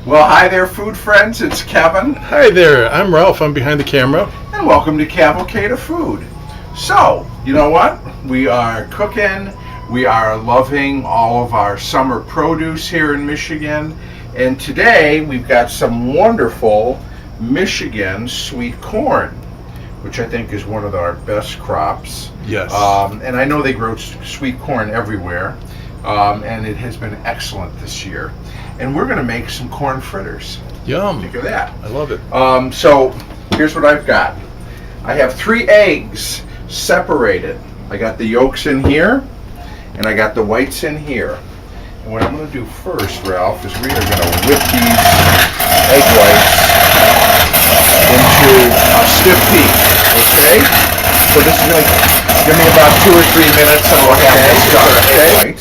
Well, hi there, food friends. It's Kevin. Hi there, I'm Ralph. I'm behind the camera. And welcome to Cavalcade of Food. So, you know what? We are cooking. We are loving all of our summer produce here in Michigan. And today we've got some wonderful Michigan sweet corn, which I think is one of our best crops. Yes. And I know they grow sweet corn everywhere. And it has been excellent this year. And we're going to make some corn fritters. Yum. Think of that. I love it. So here's what I've got. I have 3 eggs separated. I got the yolks in here, and I got the whites in here. And what I'm going to do first, Ralph, is we are going to whip these egg whites into a stiff peak. Okay? So this is going to give me about 2 or 3 minutes, and we'll have this done. Okay?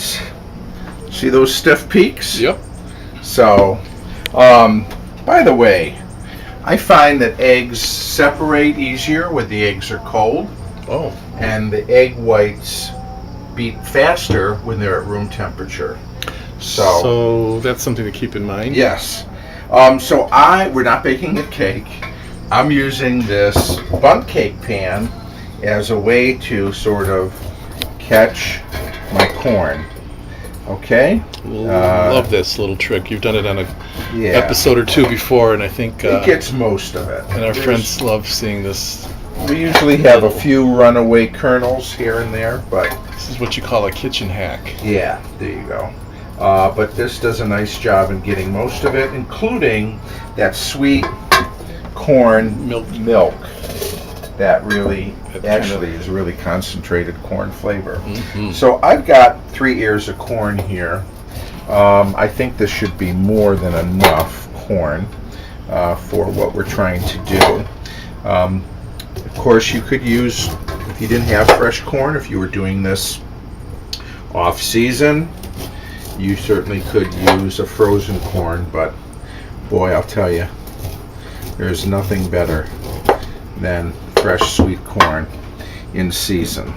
See those stiff peaks? Yep. So, by the way, I find that eggs separate easier when the eggs are cold. Oh. And the egg whites beat faster when they're at room temperature. So that's something to keep in mind. Yes. So we're not baking a cake. I'm using this bundt cake pan as a way to sort of catch my corn. Okay? Love this little trick. You've done it on an episode or 2 before, and I think it gets most of it. And our friends love seeing this. We usually have a few runaway kernels here and there, but this is what you call a kitchen hack. Yeah, there you go. But this does a nice job in getting most of it, including that sweet corn milk. That really is really concentrated corn flavor. Mm-hmm. So I've got 3 ears of corn here. I think this should be more than enough corn for what we're trying to do. Of course, you could use, if you didn't have fresh corn, if you were doing this off season, you certainly could use a frozen corn, but boy, I'll tell you, there's nothing better than fresh sweet corn in season.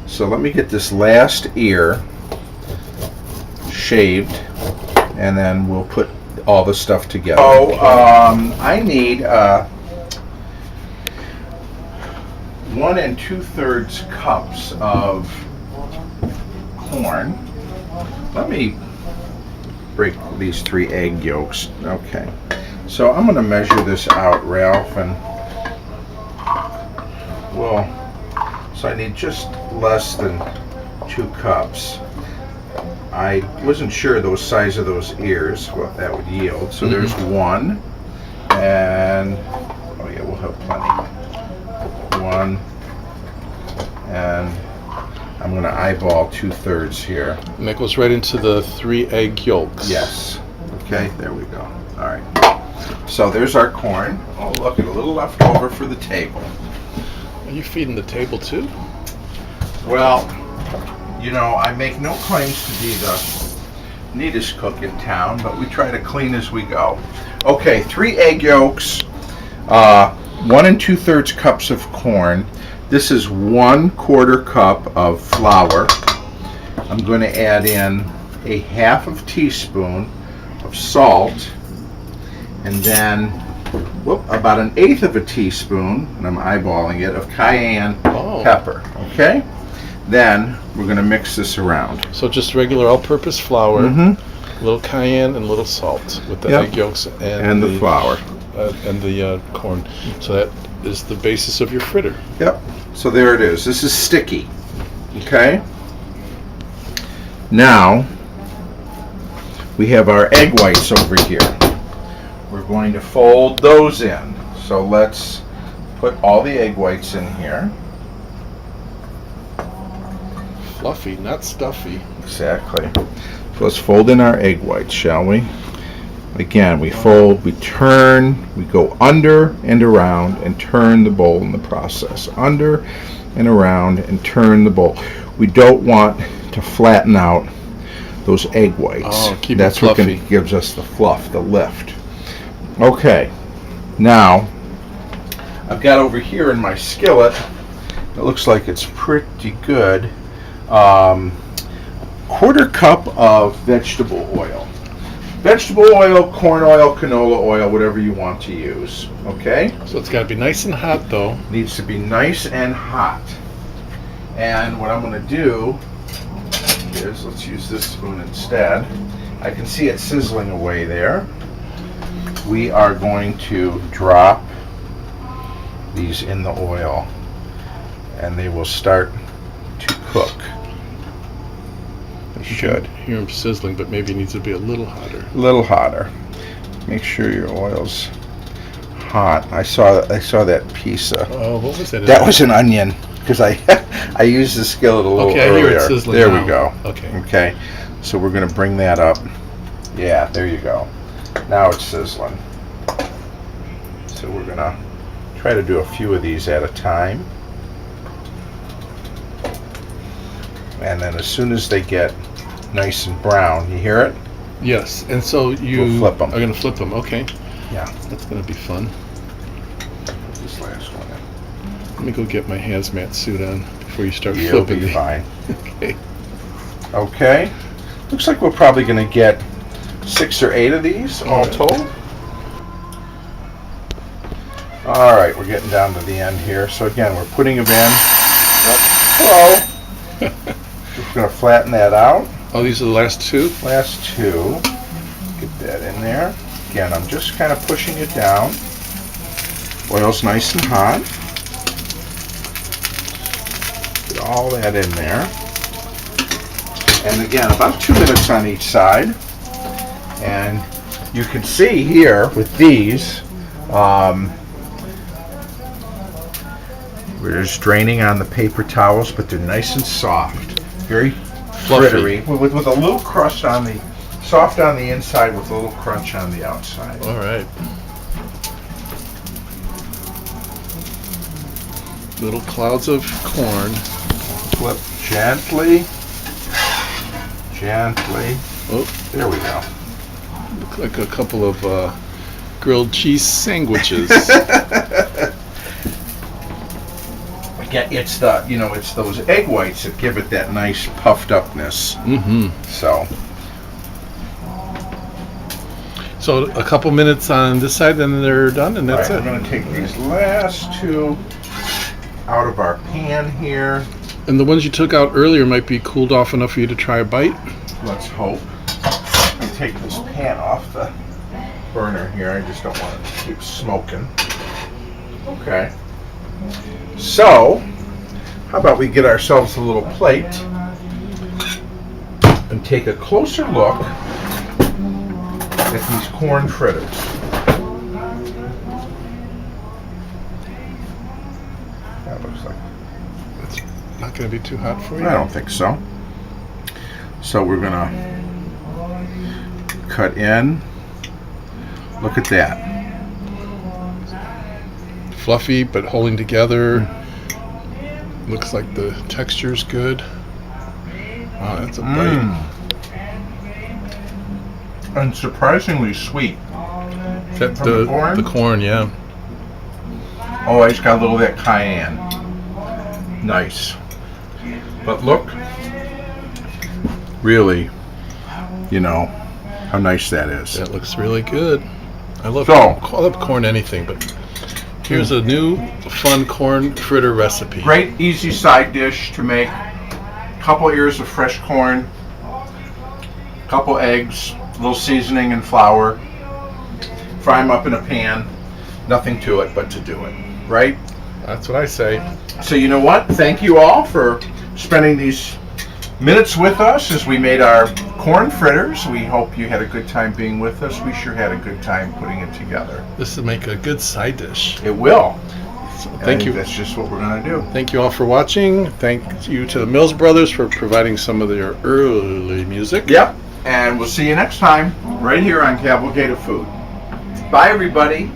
So let me get this last ear shaved, and then we'll put all the stuff together. So I need 1 2/3 cups of corn. Let me break these 3 egg yolks. Okay. So I'm going to measure this out, Ralph, and so I need just less than 2 cups. I wasn't sure the size of those ears, what that would yield. So there's 1, and oh yeah, we'll have plenty. 1, and I'm going to eyeball 2/3 here. And that goes right into the 3 egg yolks. Yes. Okay, there we go. All right. So there's our corn. Oh, look, a little left over for the table. Are you feeding the table too? Well, you know, I make no claims to be the neatest cook in town, but we try to clean as we go. Okay, 3 egg yolks, 1 2/3 cups of corn. This is 1/4 cup of flour. I'm going to add in a 1/2 teaspoon of salt, and then about 1/8 teaspoon, and I'm eyeballing it, of cayenne pepper. Okay? Then we're going to mix this around. So just regular all-purpose flour, Mm-hmm. a little cayenne and a little salt with the egg yolks and the flour. And the corn. So that is the basis of your fritter. Yep. So there it is. This is sticky. Okay? Now, we have our egg whites over here. We're going to fold those in. So let's put all the egg whites in here. Fluffy, not stuffy. Exactly. So let's fold in our egg whites, shall we? Again, we fold, we turn, we go under and around and turn the bowl in the process. Under and around and turn the bowl. We don't want to flatten out those egg whites. Oh, keep That's it fluffy. what gives us the fluff, the lift. Okay, now I've got over here in my skillet, it looks like it's pretty good, 1/4 cup of vegetable oil. vegetable oil, corn oil, canola oil, whatever you want to use. Okay? So it's got to be nice and hot, though. Needs to be nice and hot. And what I'm going to do is, let's use this spoon instead. I can see it sizzling away there. We are going to drop these in the oil, and they will start to cook. They should. Hear them sizzling, but maybe it needs to be a little hotter. A little hotter. Make sure your oil's hot. I saw that piece. Oh, what was that? That was an onion, because I used the skillet a little earlier. I hear it sizzling there now. We go. Okay. So we're going to bring that up. Yeah, there you go. Now it's sizzling. So we're going to try to do a few of these at a time. And then as soon as they get nice and brown, you hear it? Yes, and so you flip 'em. are going to flip them. Okay. Yeah. That's going to be fun. Put this last one in. Let me go get my hazmat suit on before you start You'll flipping be me. fine. Okay. Okay. Looks like we're probably going to get 6 or 8 of these all told. All right, we're getting down to the end here. So again, we're putting them in. Hello. Just going to flatten that out. Oh, these are the last two? Last 2. Get that in there. Again, I'm just kind of pushing it down. Oil's nice and hot. Get all that in there. And again, about 2 minutes on each side. And you can see here with these, we're just draining on the paper towels, but they're nice and soft. Very frittery, with a little crust on the, soft on the inside with a little crunch on the outside. All right. Little clouds of corn. Flip gently, gently. Oh, there we go. Look like a couple of grilled cheese sandwiches. Again, it's the, it's those egg whites that give it that nice puffed upness. Mm-hmm. So a couple minutes on this side, then they're done, and that's it. it. We're going to take these last 2 out of our pan here. And the ones you took out earlier might be cooled off enough for you to try a bite. Let's hope. Let me take this pan off the burner here. I just don't want it to keep smoking. Okay. So, how about we get ourselves a little plate and take a closer look at these corn fritters. That looks like It's not going to be too hot for you? I don't think so. So we're going to cut in. Look at that. Fluffy, but holding together. Looks like the texture's good. Wow, that's a bite. And surprisingly sweet. Is that From the corn? The corn, yeah. Oh, I just got a little of that cayenne. Nice. But look, really, how nice that is. That looks really good. I love corn anything, but here's a new fun corn fritter recipe. Great easy side dish to make. Couple ears of fresh corn, couple eggs, a little seasoning and flour. Fry them up in a pan. Nothing to it but to do it, right? That's what I say. So you know what? Thank you all for spending these minutes with us as we made our corn fritters. We hope you had a good time being with us. We sure had a good time putting it together. This will make a good side dish. It will. So thank you. That's just what we're going to do. Thank you all for watching. Thank you to the Mills Brothers for providing some of their early music. Yep. And we'll see you next time right here on Cavalcade of Food. Bye, everybody.